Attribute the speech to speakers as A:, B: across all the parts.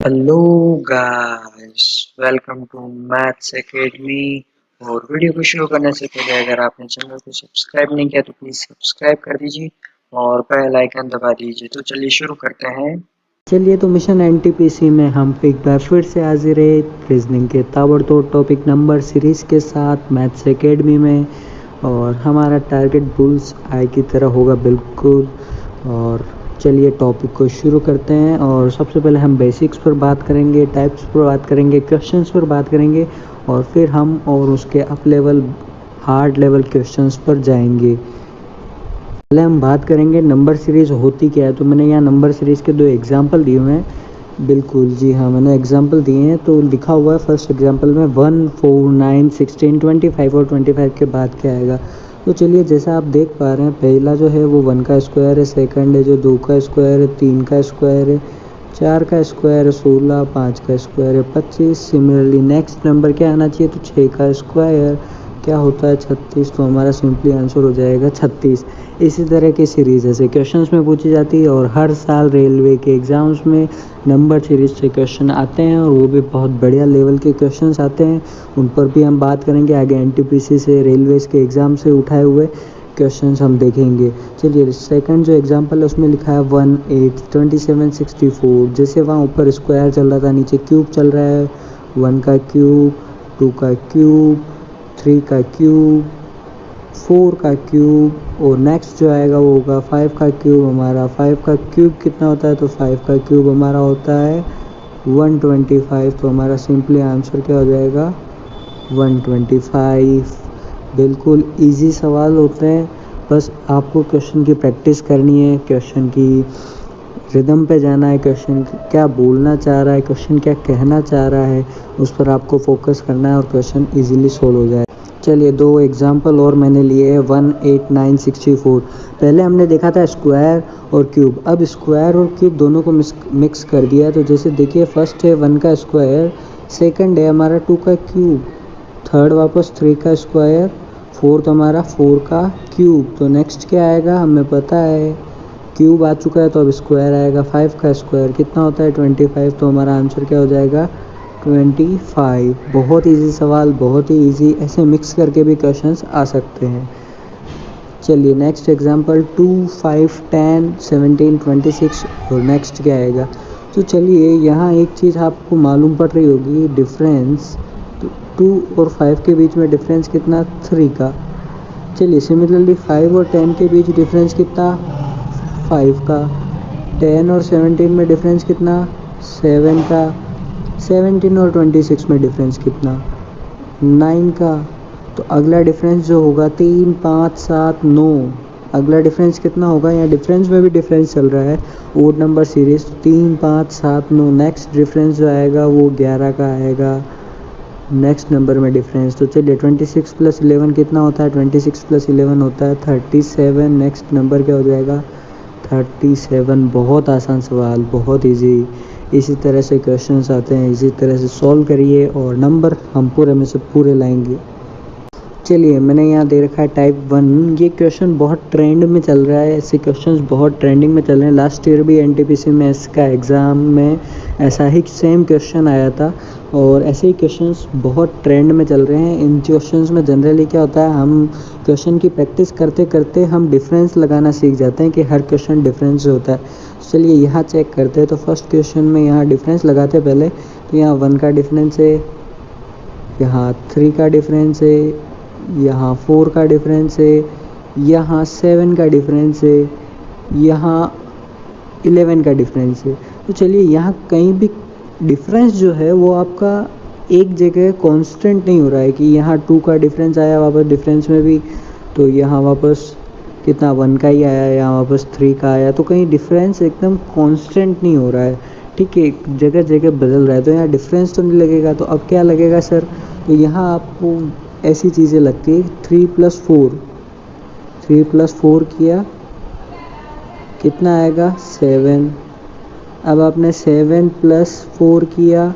A: Hello guys, welcome to maths academy. और video को शुरू करने से पहले अगर आपने चैनल को सब्सक्राइब नहीं किया तो प्लीज़ सब्सक्राइब कर दीजिए और बेल आइकन दबा दीजिए। तो चलिए शुरू करते हैं।
B: चलिए तो मिशन एनटीपीसी में हम एक बार फिर से हाजिर है रीजनिंग के ताबड़तोड़ टॉपिक नंबर सीरीज़ के साथ मैथ्स एकेडमी में। और हमारा टारगेट बुल्स आई की तरह होगा बिल्कुल। और चलिए टॉपिक को शुरू करते हैं। और सबसे पहले हम बेसिक्स पर बात करेंगे, टाइप्स पर बात करेंगे, क्वेश्चंस पर बात करेंगे और फिर हम और उसके up level hard level questions पर जाएंगे। पहले हम बात करेंगे नंबर सीरीज़ होती क्या है। तो मैंने यहाँ नंबर सीरीज़ के दो एग्जाम्पल दिए हुए हैं। बिल्कुल जी हाँ, मैंने एग्जाम्पल दिए हैं। तो लिखा हुआ है फर्स्ट एग्जाम्पल में 1, 4, 9, 16, 25 और 25 के बाद क्या आएगा। तो चलिए जैसा आप देख पा रहे हैं, पहला जो है वो 1 का स्क्वायर है, सेकंड है जो 2 का स्क्वायर है, 3 का स्क्वायर है, 4 का स्क्वायर है 16, 5 का स्क्वायर है 25। सिमिलरली नेक्स्ट नंबर क्या आना चाहिए, तो 6 का स्क्वायर क्या होता है 36। तो हमारा सिंपली आंसर हो जाएगा 36। इसी तरह की सीरीज़ ऐसे क्वेश्चंस में पूछी जाती है और हर साल रेलवे के एग्ज़ाम्स में नंबर सीरीज़ से क्वेश्चन आते हैं और वो भी बहुत बढ़िया लेवल के क्वेश्चंस आते हैं। उन पर भी हम बात करेंगे आगे। एनटीपीसी से रेलवेज़ के एग्ज़ाम से उठाए हुए क्वेश्चंस हम देखेंगे। चलिए सेकंड जो एग्जांपल है उसमें लिखा है 1, 8, 27, 64। जैसे वहाँ ऊपर स्क्वायर चल रहा था, नीचे क्यूब चल रहा है। 1 का क्यूब, 2 का क्यूब, 3 का क्यूब, 4 का क्यूब और नेक्स्ट जो आएगा वो होगा 5 का क्यूब। हमारा 5 का क्यूब कितना होता है, तो 5 का क्यूब हमारा होता है 125। तो हमारा सिंपली आंसर क्या हो जाएगा 125। बिल्कुल इजी सवाल होते हैं, बस आपको क्वेश्चन की प्रैक्टिस करनी है, क्वेश्चन की रिदम पे जाना है, क्वेश्चन क्या बोलना चाह रहा है, क्वेश्चन क्या कहना चाह रहा है, उस पर आपको फोकस करना है और क्वेश्चन इजीली सोल्व हो जाए। चलिए दो एग्जाम्पल और मैंने लिए हैं 1, 8, 9, 64। पहले हमने देखा था स्क्वायर और क्यूब, अब स्क्वायर और क्यूब दोनों को मिक्स कर दिया। तो जैसे देखिए फर्स्ट है 1 का स्क्वायर, सेकंड है हमारा 2 का क्यूब, थर्ड वापस 3 का स्क्वायर, फोर्थ हमारा 4 का क्यूब। तो नेक्स्ट क्या आएगा हमें पता है, क्यूब आ चुका है तो अब स्क्वायर आएगा। 5 का स्क्वायर कितना होता है 25। तो हमारा आंसर क्या हो जाएगा 25। बहुत इजी सवाल, बहुत ही इजी, ऐसे मिक्स करके भी क्वेश्चंस आ सकते हैं। चलिए नेक्स्ट एग्जांपल 2, 5, 10, 17, 26 और नेक्स्ट क्या आएगा। तो चलिए यहाँ एक चीज़ आपको मालूम पड़ रही होगी, डिफरेंस। तो 2 और 5 के बीच में डिफरेंस कितना 3 का। चलिए सिमिलरली 5 और 10 के बीच डिफरेंस कितना 5 का। 10 और 17 में डिफरेंस कितना 7 का। 17 और 26 में डिफरेंस कितना 9 का। तो अगला डिफरेंस जो होगा 3, 5, 7, 9। अगला डिफरेंस कितना होगा, यहाँ डिफरेंस में भी डिफरेंस चल रहा है, odd number series. 3, 5, 7, 9। Next difference जो आएगा वो 11 का आएगा नेक्स्ट नंबर में डिफरेंस। तो चलिए 26 + 11 कितना होता है, 26 + 11 होता है 37। नेक्स्ट नंबर क्या हो जाएगा 37। बहुत आसान सवाल, बहुत इजी। इसी तरह से क्वेश्चंस आते हैं, इसी तरह से सॉल्व करिए और नंबर हम पूरे में से पूरे लाएंगे। चलिए मैंने यहाँ दे रखा है टाइप 1। ये क्वेश्चन बहुत ट्रेंड में चल रहा है, ऐसे क्वेश्चंस बहुत ट्रेंडिंग में चल रहे हैं। लास्ट ईयर भी एनटीपीसी में इसका एग्ज़ाम में ऐसा ही सेम क्वेश्चन आया था और ऐसे ही क्वेश्चंस बहुत ट्रेंड में चल रहे हैं। इन क्वेश्चंस में जनरली क्या होता है, हम क्वेश्चन की प्रैक्टिस करते करते हम डिफरेंस लगाना सीख जाते हैं कि हर क्वेश्चन डिफरेंस होता है। चलिए यहाँ चेक करते हैं। तो फर्स्ट क्वेश्चन में यहाँ डिफरेंस लगाते हैं पहले। तो यहाँ 1 का डिफरेंस है, यहाँ 3 का डिफरेंस है, यहाँ 4 का डिफरेंस है, यहाँ 7 का डिफरेंस है, यहाँ 11 का डिफरेंस है। तो चलिए यहाँ कहीं भी डिफरेंस जो है वो आपका एक जगह कांस्टेंट नहीं हो रहा है कि यहाँ 2 का डिफरेंस आया वापस डिफरेंस में भी, तो यहाँ वापस कितना 1 का ही आया, यहाँ वापस 3 का आया। तो कहीं डिफरेंस एकदम कांस्टेंट नहीं हो रहा है, ठीक है, जगह जगह बदल रहा है। तो यहाँ डिफरेंस तो नहीं लगेगा, तो अब क्या लगेगा सर, तो यहाँ आपको ऐसी चीज़ें लगती है 3 + 4। 3 + 4 किया कितना आएगा 7। अब आपने 7 + 4 किया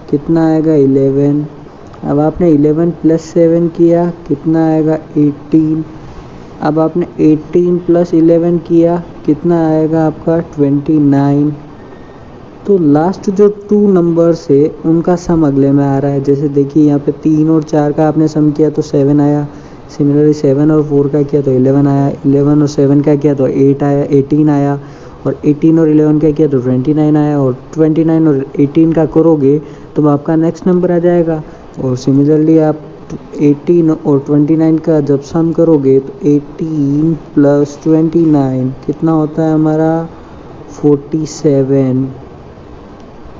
B: कितना आएगा 11। अब आपने 11 + 7 किया कितना आएगा 18। अब आपने 18 + 11 किया कितना आएगा आपका 29। तो लास्ट जो 2 नंबर्स है उनका सम अगले में आ रहा है। जैसे देखिए यहाँ पे 3 और 4 का आपने सम किया तो 7 आया। सिमिलरली 7 और 4 का किया तो 11 आया। 11 और 7 का किया तो 18 आया। और 18 और 11 का किया तो 29 आया। और 29 और 18 का करोगे तो आपका नेक्स्ट नंबर आ जाएगा। और सिमिलरली आप 18 और 29 का जब सम करोगे तो 18 प्लस 29 कितना होता है हमारा 47।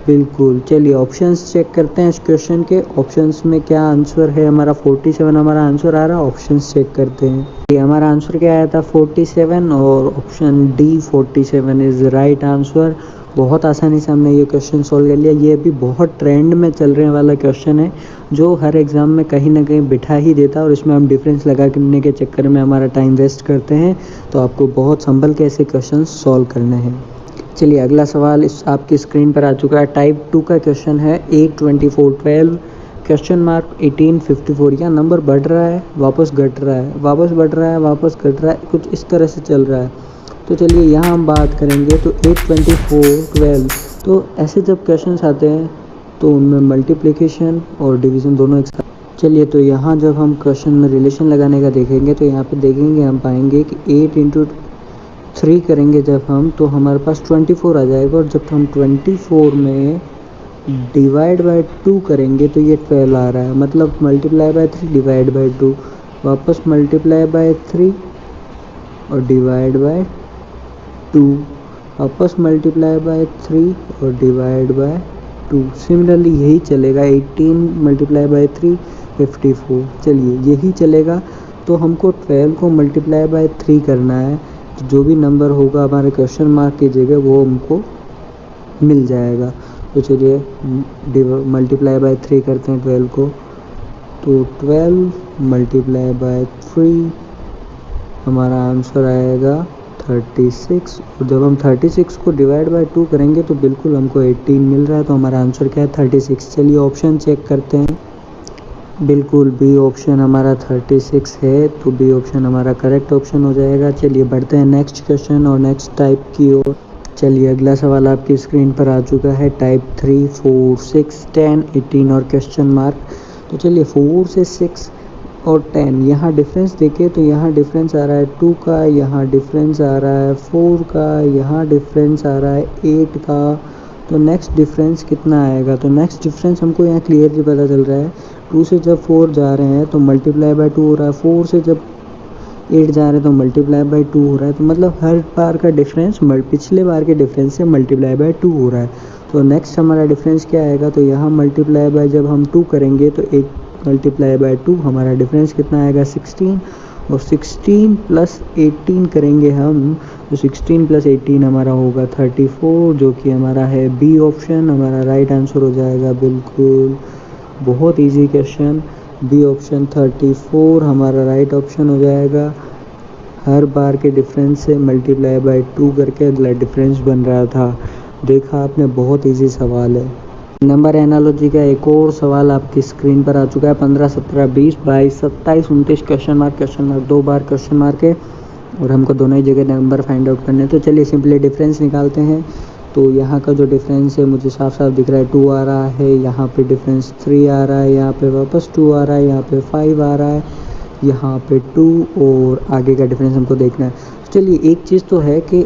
B: बिल्कुल। चलिए ऑप्शंस चेक करते हैं इस क्वेश्चन के। ऑप्शंस में क्या आंसर है हमारा 47 हमारा आंसर आ रहा है। ऑप्शंस चेक करते हैं। ये हमारा आंसर क्या आया था 47 और option D 47 is right answer. बहुत आसानी से हमने ये क्वेश्चन सॉल्व कर लिया। ये भी बहुत ट्रेंड में चलने वाला क्वेश्चन है जो हर एग्ज़ाम में कहीं ना कहीं बिठा ही देता है और इसमें हम डिफरेंस लगाने के चक्कर में हमारा टाइम वेस्ट करते हैं। तो आपको बहुत संभल के ऐसे क्वेश्चन सॉल्व करने हैं। चलिए अगला सवाल इस आपकी स्क्रीन पर आ चुका है। टाइप 2 का क्वेश्चन है 8 24 12 क्वेश्चन मार्क 18 54। या नंबर बढ़ रहा है वापस घट रहा है, वापस बढ़ रहा है वापस घट रहा है, कुछ इस तरह से चल रहा है। तो चलिए यहाँ हम बात करेंगे तो 8 24 12। तो ऐसे जब क्वेश्चन आते हैं तो उनमें मल्टीप्लिकेशन और डिवीज़न दोनों एक साथ। चलिए तो यहाँ जब हम क्वेश्चन में रिलेशन लगाने का देखेंगे तो यहाँ पे देखेंगे हम पाएंगे कि 8 इंटू 3 करेंगे जब हम तो हमारे पास 24 आ जाएगा। और जब हम 24 में डिवाइड बाय 2 करेंगे तो ये 12 आ रहा है। मतलब मल्टीप्लाई बाय 3 डिवाइड बाय 2, वापस मल्टीप्लाई बाय 3 और डिवाइड बाय 2, वापस मल्टीप्लाई बाय 3 और डिवाइड बाय 2। सिमिलरली यही चलेगा 18 मल्टीप्लाई बाय 3 54। चलिए यही चलेगा। तो हमको 12 को मल्टीप्लाई बाय 3 करना है। तो जो भी नंबर होगा हमारे क्वेश्चन मार्क की जगह वो हमको मिल जाएगा। तो चलिए मल्टीप्लाई बाय 3 करते हैं 12 को। तो 12 मल्टीप्लाई बाय 3 हमारा आंसर आएगा 36। और जब हम 36 को डिवाइड बाय 2 करेंगे तो बिल्कुल हमको 18 मिल रहा है। तो हमारा आंसर क्या है 36। चलिए ऑप्शन चेक करते हैं। बिल्कुल बी ऑप्शन हमारा 36 है। तो बी ऑप्शन हमारा करेक्ट ऑप्शन हो जाएगा। चलिए बढ़ते हैं नेक्स्ट क्वेश्चन और नेक्स्ट टाइप की ओर। चलिए अगला सवाल आपकी स्क्रीन पर आ चुका है। टाइप 3 4 6 10 18 और क्वेश्चन मार्क। तो चलिए 4 से 6 और 10 यहाँ डिफरेंस देखें तो यहाँ डिफरेंस आ रहा है 2 का, यहाँ डिफरेंस आ रहा है 4 का, यहाँ डिफरेंस आ रहा है 8 का। तो नेक्स्ट डिफरेंस कितना आएगा? तो नेक्स्ट डिफरेंस हमको यहाँ क्लियरली पता चल रहा है 2 से जब 4 जा रहे हैं तो मल्टीप्लाई बाय 2 हो रहा है, 4 से जब 8 जा रहे हैं तो मल्टीप्लाई बाय 2 हो रहा है। तो मतलब हर बार का डिफरेंस पिछले बार के डिफरेंस से मल्टीप्लाई बाय 2 हो रहा है। तो नेक्स्ट हमारा डिफरेंस क्या आएगा? तो यहाँ मल्टीप्लाई बाय जब हम 2 करेंगे तो 8 मल्टीप्लाई बाय 2 हमारा डिफरेंस कितना आएगा 16। और 16 प्लस 18 करेंगे हम तो 16 प्लस 18 हमारा होगा 34, जो कि हमारा है बी ऑप्शन हमारा राइट आंसर हो जाएगा। बिल्कुल बहुत इजी क्वेश्चन, बी ऑप्शन 34 हमारा राइट ऑप्शन हो जाएगा। हर बार के डिफरेंस से मल्टीप्लाई बाय 2 करके अगला डिफरेंस बन रहा था। देखा आपने, बहुत इजी सवाल है। नंबर एनालॉजी का एक और सवाल आपकी स्क्रीन पर आ चुका है। 15 17 20 22 27 29 क्वेश्चन मार्क 2 बार क्वेश्चन मार्क है और हमको दोनों ही जगह नंबर फाइंड आउट करने हैं। तो चलिए सिंपली डिफरेंस निकालते हैं। तो यहाँ का जो डिफरेंस है मुझे साफ साफ दिख रहा है 2 आ रहा है, यहाँ पे डिफरेंस 3 आ रहा है, यहाँ पे वापस 2 आ रहा है, यहाँ पे 5 आ रहा है, यहाँ पे 2 और आगे का डिफरेंस हमको देखना है। तो चलिए एक चीज़ तो है कि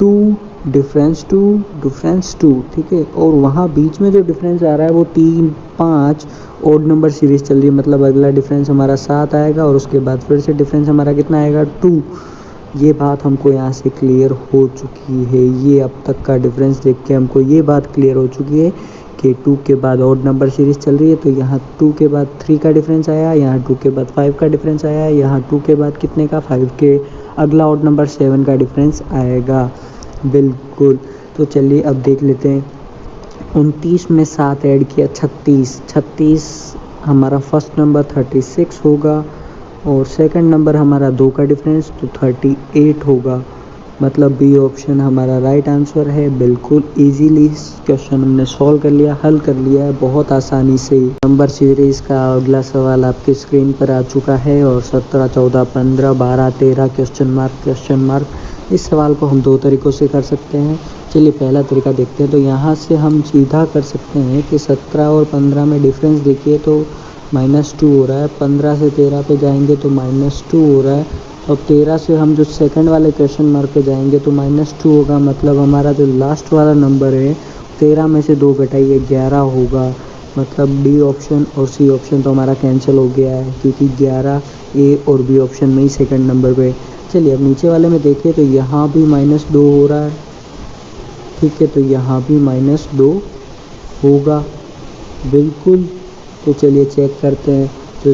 B: 2 डिफरेंस 2 ठीक है। और वहाँ बीच में जो डिफरेंस आ रहा है वो 3 5 ओड नंबर सीरीज चल रही है। मतलब अगला डिफरेंस हमारा 7 आएगा और उसके बाद फिर से डिफरेंस हमारा कितना आएगा 2। ये बात हमको यहाँ से क्लियर हो चुकी है। ये अब तक का डिफरेंस देख के हमको ये बात क्लियर हो चुकी है कि 2 के बाद ओड नंबर सीरीज चल रही है। तो यहाँ 2 के बाद 3 का डिफरेंस आया, यहाँ 2 के बाद 5 का डिफरेंस आया, यहाँ 2 के बाद कितने का 5 के अगला ओड नंबर 7 का डिफरेंस आएगा। बिल्कुल। तो चलिए अब देख लेते हैं। 29 में 7 ऐड किया 36 हमारा फर्स्ट नंबर 36 होगा और सेकंड नंबर हमारा 2 का डिफरेंस तो 38 होगा। मतलब बी ऑप्शन हमारा राइट आंसर है। बिल्कुल इजीली क्वेश्चन हमने सॉल्व कर लिया, हल कर लिया है बहुत आसानी से। नंबर सीरीज का अगला सवाल आपकी स्क्रीन पर आ चुका है और 17, 14, 15, 12, 13 क्वेश्चन मार्क। इस सवाल को हम दो तरीक़ों से कर सकते हैं। चलिए पहला तरीका देखते हैं। तो यहाँ से हम सीधा कर सकते हैं कि 17 और 15 में डिफरेंस देखिए तो -2 हो रहा है। 15 से 13 पे जाएंगे तो -2 हो रहा है। और 13 से हम जो सेकंड वाले क्वेश्चन मार्क पे जाएंगे तो -2 होगा। मतलब हमारा जो लास्ट वाला नंबर है 13 में से 2 घटाइए 11 होगा। मतलब डी ऑप्शन और सी ऑप्शन तो हमारा कैंसिल हो गया है, क्योंकि 11 ए और बी ऑप्शन में ही सेकंड नंबर पे। चलिए अब नीचे वाले में देखिए तो यहाँ भी -2 हो रहा है। ठीक है, तो यहाँ भी -2 होगा बिल्कुल। तो चलिए चेक करते हैं। तो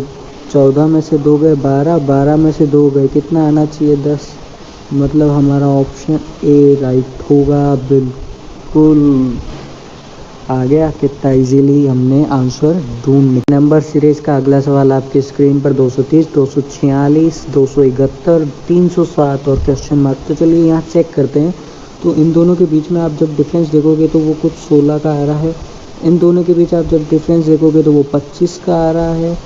B: 14 में से 2 गए 12, 12 में से 2 गए कितना आना चाहिए 10। मतलब हमारा ऑप्शन ए राइट होगा बिल्कुल। आ गया कितना इजीली हमने आंसर ढूंढ लिया। नंबर सीरीज का अगला सवाल आपकी स्क्रीन पर 230, 246, 271, 307 और क्वेश्चन मार्क। तो चलिए यहाँ चेक करते हैं। तो इन दोनों के बीच में आप जब डिफरेंस देखोगे तो वो कुछ 16 का आ रहा है। इन दोनों के बीच आप जब डिफरेंस देखोगे तो वो 25 का आ रहा है।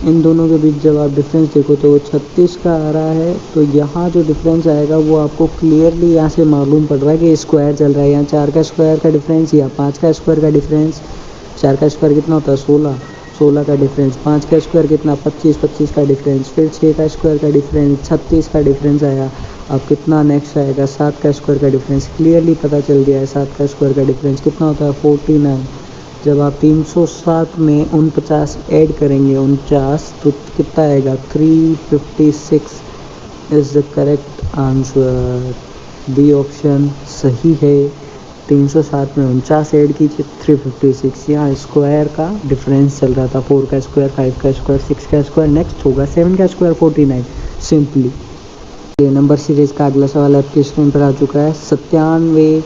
B: इन दोनों के बीच जब आप डिफरेंस देखो तो वो 36 का आ रहा है। तो यहाँ जो डिफरेंस आएगा वो आपको क्लियरली यहाँ से मालूम पड़ रहा है कि स्क्वायर चल रहा है। यहाँ 4 का स्क्वायर का डिफरेंस या 5 का स्क्वायर का डिफरेंस। 4 का स्क्वायर कितना होता है 16, 16 का डिफरेंस। 5 का स्क्वायर कितना 25, 25 का डिफरेंस। फिर 6 का स्क्वायर का डिफरेंस 36 का डिफरेंस आया। अब कितना नेक्स्ट आएगा 7 का स्क्वायर का डिफरेंस। क्लियरली पता चल गया है 7 का स्क्वायर का डिफरेंस कितना होता है 49। जब आप 307 में 49 ऐड करेंगे 49 तो कितना आएगा 356 is the correct answer. B option सही है। 307 में 49 ऐड कीजिए 356। यहाँ स्क्वायर का डिफरेंस चल रहा था। 4 का स्क्वायर 5 का स्क्वायर 6 का स्क्वायर नेक्स्ट होगा 7 का स्क्वायर 49 सिंपली। ये नंबर सीरीज का अगला सवाल आपकी स्क्रीन पर आ चुका है। 97,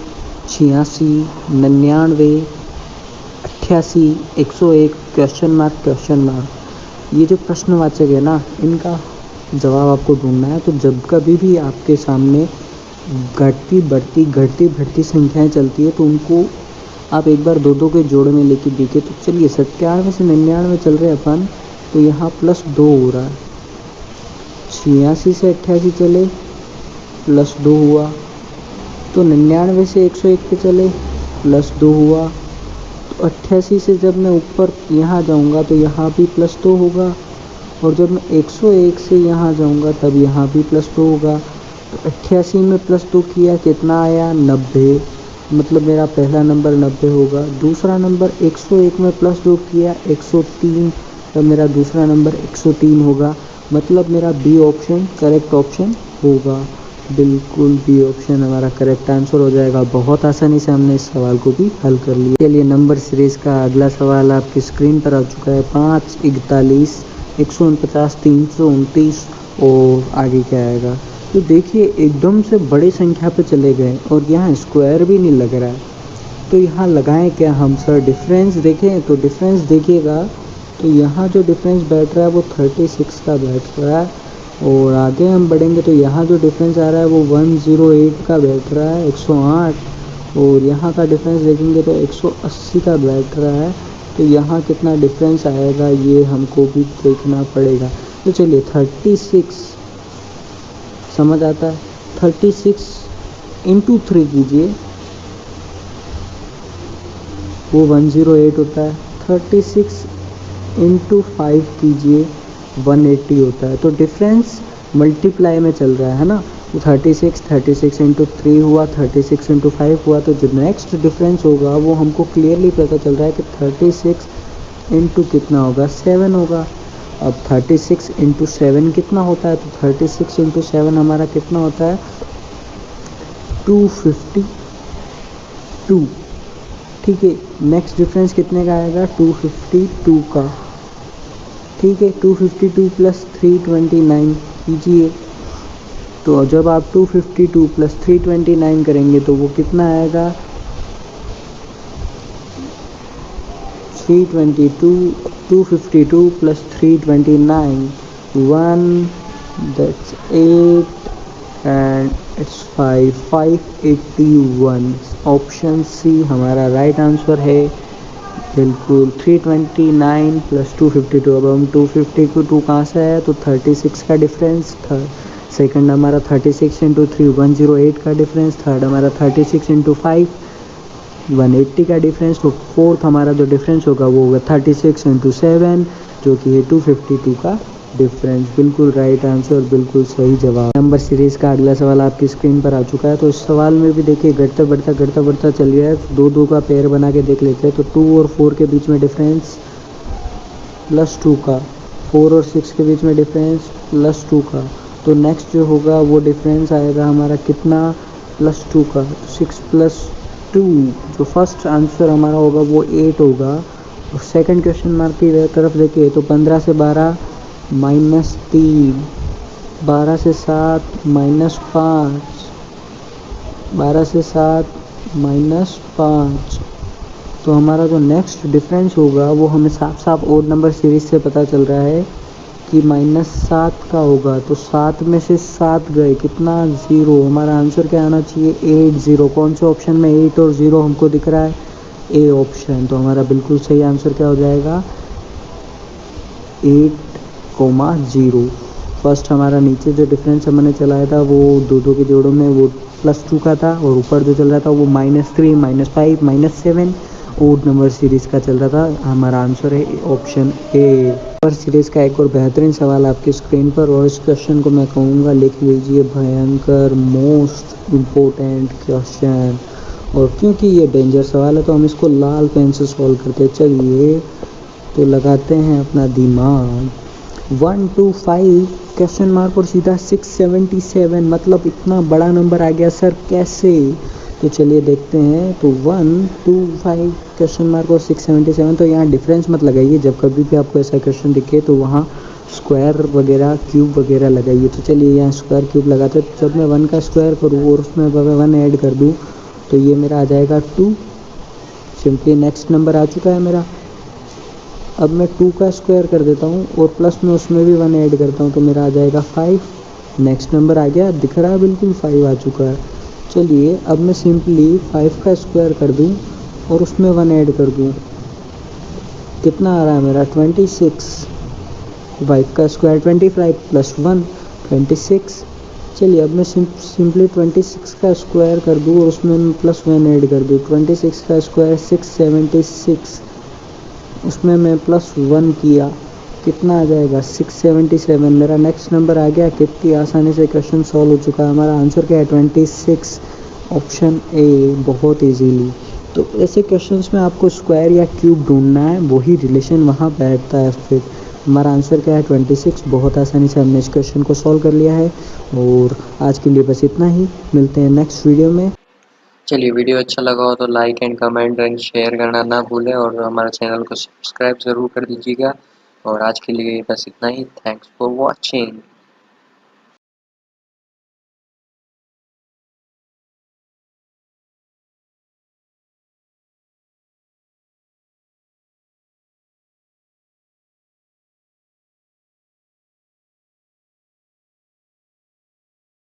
B: 86, 99, 88, 101 क्वेश्चन मार्क। ये जो प्रश्नवाचक है ना इनका जवाब आपको ढूंढना है। तो जब कभी भी आपके सामने घटती बढ़ती संख्याएं चलती है तो उनको आप एक बार 2-2 के जोड़ में लेके देखिए। तो चलिए 97 से 99 चल रहे अपन तो यहाँ +2 हो रहा है। 86 से 88 चले +2 हुआ। तो 99 से 101 पे चले +2 हुआ। 88 से जब मैं ऊपर यहाँ जाऊँगा तो यहाँ भी +2 होगा। और जब मैं 101 से यहाँ जाऊँगा तब यहाँ भी +2 होगा। तो 88 में +2 किया कितना आया 90। मतलब मेरा पहला नंबर 90 होगा। दूसरा नंबर 101 में +2 किया 103, तब मेरा दूसरा नंबर 103 होगा। मतलब मेरा बी ऑप्शन करेक्ट ऑप्शन होगा। बिल्कुल बी ऑप्शन हमारा करेक्ट आंसर हो जाएगा। बहुत आसानी से हमने इस सवाल को भी हल कर लिया। चलिए नंबर सीरीज का अगला सवाल आपकी स्क्रीन पर आ चुका है। 5, 41, 149, 329 और आगे क्या आएगा। तो देखिए एकदम से बड़ी संख्या पे चले गए और यहाँ स्क्वायर भी नहीं लग रहा है। तो यहाँ लगाएं क्या हम सर डिफरेंस देखें। तो डिफरेंस देखिएगा तो यहाँ जो डिफरेंस बैठ रहा है वो 36 का बैठ रहा है। और आगे हम बढ़ेंगे तो यहाँ जो डिफरेंस आ रहा है वो 108 का बैठ रहा है 108। और यहाँ का डिफरेंस देखेंगे तो 180 का बैठ रहा है। तो यहाँ कितना डिफरेंस आएगा ये हमको भी देखना पड़ेगा। तो चलिए 36 समझ आता है। 36 इंटू 3 कीजिए वो 108 होता है। 36 इंटू 5 कीजिए 180 होता है। तो डिफरेंस मल्टीप्लाई में चल रहा है ना। तो 36 इंटू 3 हुआ 36 इंटू 5 हुआ। तो जो नेक्स्ट डिफरेंस होगा वो हमको क्लियरली पता चल रहा है कि 36 इंटू कितना होगा 7 होगा। अब 36 इंटू 7 कितना होता है। तो 36 इंटू 7 हमारा कितना होता है 252। ठीक है, नेक्स्ट डिफरेंस कितने का आएगा 252 का। ठीक है, 252 प्लस 329 कीजिए। तो जब आप 252 प्लस 329 करेंगे तो वो कितना आएगा 322। 252 plus 329 1 that's 8 and it's 581। Option C हमारा राइट आंसर है बिल्कुल। 329 प्लस 252। अब हम 250 को 2 कहाँ से आया तो 36 का डिफरेंस था। सेकंड हमारा 36 इंटू 3 108 का डिफरेंस। थर्ड हमारा 36 इंटू 5 180 का डिफरेंस। तो फोर्थ हमारा जो डिफरेंस होगा वो होगा 36 इंटू 7 जो कि है 252 का डिफरेंस। बिल्कुल राइट आंसर, बिल्कुल सही जवाब। नंबर सीरीज का अगला सवाल आपकी स्क्रीन पर आ चुका है। तो इस सवाल में भी देखिए घटता बढ़ता चल रहा है। दो दो का पेयर बना के देख लेते हैं। तो 2 और 4 के बीच में डिफरेंस +2 का, 4 और 6 के बीच में डिफरेंस +2 का। तो नेक्स्ट जो होगा वो डिफरेंस आएगा हमारा कितना, +2 का। 6 + 2 जो फर्स्ट आंसर हमारा होगा वो 8 होगा। और सेकंड क्वेश्चन मार्क की तरफ देखिए तो 15 से 12 -3, 12 से 7 -5, 12 से 7 -5। तो हमारा जो नेक्स्ट डिफरेंस होगा वो हमें साफ साफ ओड नंबर सीरीज से पता चल रहा है कि -7 का होगा। तो 7 में से 7 गए, कितना, 0। हमारा आंसर क्या आना चाहिए, 8 0। कौन से ऑप्शन में 8 और 0 हमको दिख रहा है, ए ऑप्शन। तो हमारा बिल्कुल सही आंसर क्या हो जाएगा, 8,0। फर्स्ट हमारा नीचे जो डिफरेंस हमने चलाया था वो दो दो के जोड़ों में वो +2 का था। और ऊपर जो चल रहा था वो -3 -5 -7 ओड नंबर सीरीज का चल रहा था। हमारा आंसर है ऑप्शन ए। नंबर सीरीज का एक और बेहतरीन सवाल आपकी स्क्रीन पर, और इस क्वेश्चन को मैं कहूँगा लिख लीजिए भयंकर मोस्ट इम्पोर्टेंट क्वेश्चन। और क्योंकि ये डेंजर सवाल है तो हम इसको लाल पेन से सॉल्व करते हैं। चलिए तो लगाते हैं अपना दिमाग। 1 2 5 क्वेश्चन मार्क और सीधा 677, मतलब इतना बड़ा नंबर आ गया सर कैसे। तो चलिए देखते हैं। तो 1 2 5 क्वेश्चन मार्क और 677। तो यहाँ डिफरेंस मत लगाइए, जब कभी भी आपको ऐसा क्वेश्चन दिखे तो वहाँ स्क्वायर वगैरह क्यूब वगैरह लगाइए। तो चलिए यहाँ स्क्वायर क्यूब लगाते हैं। जब मैं 1 का स्क्वायर करूँ और उसमें 1 ऐड कर दूँ तो ये मेरा आ जाएगा 2। सिंपली नेक्स्ट नंबर आ चुका है मेरा। अब मैं 2 का स्क्वायर कर देता हूँ और प्लस में उसमें भी 1 ऐड करता हूँ तो मेरा आ जाएगा 5। नेक्स्ट नंबर आ गया, दिख रहा है बिल्कुल 5 आ चुका है। चलिए अब मैं सिंपली 5 का स्क्वायर कर दूँ और उसमें 1 ऐड कर दूँ, कितना आ रहा है मेरा, 26। 5 का स्क्वायर 25 प्लस 1 26। चलिए अब मैं सिंपली 26 का स्क्वायर कर दूँ और उसमें मैं +1 ऐड कर दूँ। 26 का स्क्वायर 676, उसमें मैं +1 किया, कितना आ जाएगा, 677। मेरा नेक्स्ट नंबर आ गया। कितनी आसानी से क्वेश्चन सॉल्व हो चुका है। हमारा आंसर क्या है, 26, ऑप्शन ए, बहुत इजीली। तो ऐसे क्वेश्चंस में आपको स्क्वायर या क्यूब ढूंढना है, वही रिलेशन वहाँ बैठता है। फिर हमारा आंसर क्या है, 26। बहुत आसानी से हमने इस क्वेश्चन को सॉल्व कर लिया है। और आज के लिए बस इतना ही, मिलते हैं नेक्स्ट वीडियो में।
A: चलिए वीडियो अच्छा लगा हो तो like and comment and share करना ना भूलें, और हमारे चैनल को सब्सक्राइब ज़रूर कर दीजिएगा। और आज के लिए बस इतना ही। Thanks for watching.